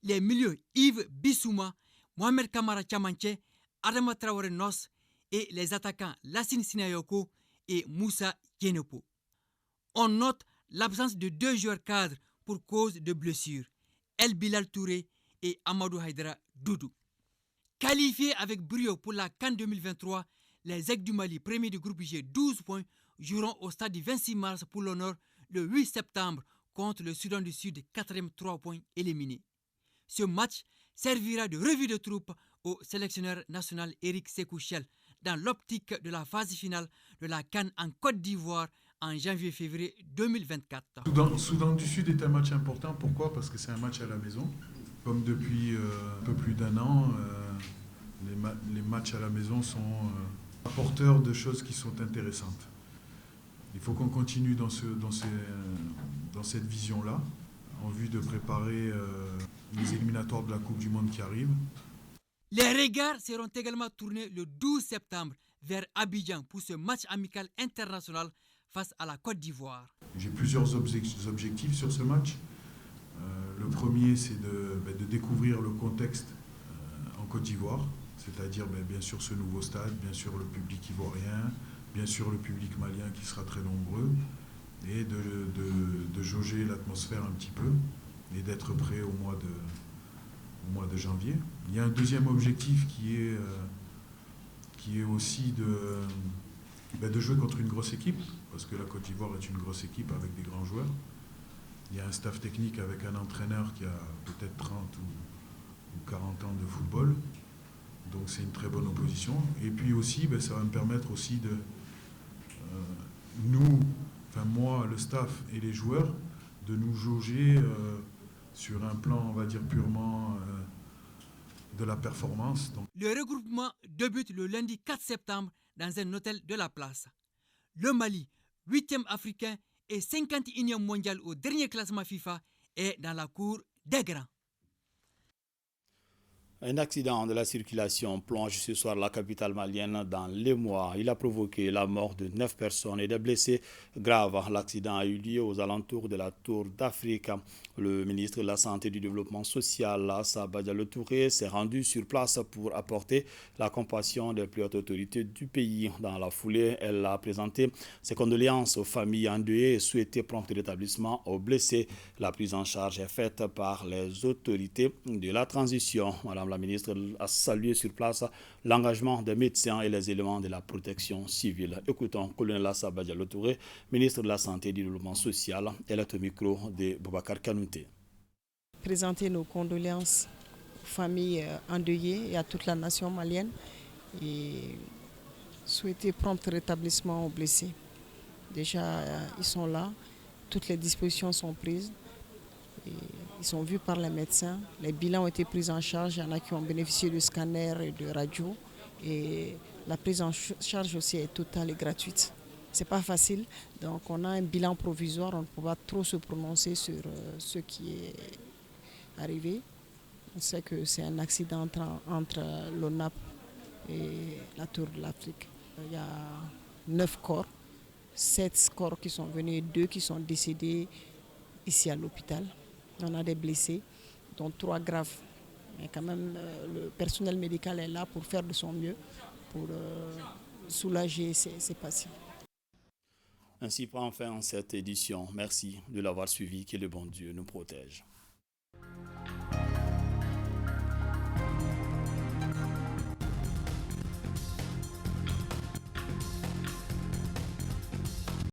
les milieux Yves Bissouma, Mohamed Kamara Chamanche, Adama Traoré Nos et les attaquants Lassine Sinayoko et Moussa Yenepo. On note l'absence de 2 joueurs cadres pour cause de blessures, El Bilal Touré et Amadou Haïdara Doudou. Qualifiés avec brio pour la CAN 2023, les Aigles du Mali, premiers du groupe G, 12 points, joueront au stade du 26 mars pour l'honneur le 8 septembre contre le Soudan du Sud, 4e 3 points éliminé. Ce match servira de revue de troupe au sélectionneur national Éric Sékou-Chel dans l'optique de la phase finale de la CAN en Côte d'Ivoire en janvier-février 2024. Soudan du Sud est un match important. Pourquoi? Parce que c'est un match à la maison. Comme depuis un peu plus d'1 an, les matchs à la maison sont apporteurs de choses qui sont intéressantes. Il faut qu'on continue dans cette vision-là, en vue de préparer les éliminatoires de la Coupe du Monde qui arrivent. Les regards seront également tournés le 12 septembre vers Abidjan pour ce match amical international face à la Côte d'Ivoire. J'ai plusieurs objectifs sur ce match. Le premier, c'est de découvrir le contexte en Côte d'Ivoire, c'est-à-dire bien sûr ce nouveau stade, bien sûr le public ivoirien, bien sûr le public malien qui sera très nombreux, et de jauger l'atmosphère un petit peu et d'être prêt au mois de janvier. Il y a un deuxième objectif qui est aussi de jouer contre une grosse équipe, parce que la Côte d'Ivoire est une grosse équipe avec des grands joueurs. Il y a un staff technique avec un entraîneur qui a peut-être 30 ou 40 ans de football. Donc c'est une très bonne opposition. Et puis aussi, ça va me permettre aussi de moi, le staff et les joueurs, de nous jauger sur un plan, on va dire, purement de la performance. Donc. Le regroupement débute le lundi 4 septembre dans un hôtel de la place. Le Mali, 8e africain et 51e mondial au dernier classement FIFA, est dans la cour des grands. Un accident de la circulation plonge ce soir la capitale malienne dans l'émoi. Il a provoqué la mort de 9 personnes et des blessés graves. L'accident a eu lieu aux alentours de la Tour d'Afrique. Le ministre de la Santé et du Développement social, Assa Badialo Touré, s'est rendu sur place pour apporter la compassion des plus hautes autorités du pays. Dans la foulée, elle a présenté ses condoléances aux familles endeuillées et souhaité prompt rétablissement aux blessés. La prise en charge est faite par les autorités de la transition. Madame la ministre a salué sur place l'engagement des médecins et les éléments de la protection civile. Écoutons colonel Assa Badialo Touré, ministre de la Santé et du Développement social. Elle est au micro de Boubacar Kanouté. Présenter nos condoléances aux familles endeuillées et à toute la nation malienne et souhaiter prompt rétablissement aux blessés. Déjà, ils sont là, toutes les dispositions sont prises. Et ils sont vus par les médecins, les bilans ont été pris en charge, il y en a qui ont bénéficié de scanners et de radio. Et la prise en charge aussi est totale et gratuite. Ce n'est pas facile, donc on a un bilan provisoire, on ne peut pas trop se prononcer sur ce qui est arrivé. On sait que c'est un accident entre l'ONAP et la Tour de l'Afrique. Il y a 9 corps, 7 corps qui sont venus et 2 qui sont décédés ici à l'hôpital. On a des blessés, dont 3 graves. Mais quand même, le personnel médical est là pour faire de son mieux, pour soulager ces patients. Ainsi prend fin cette édition. Merci de l'avoir suivi. Que le bon Dieu nous protège.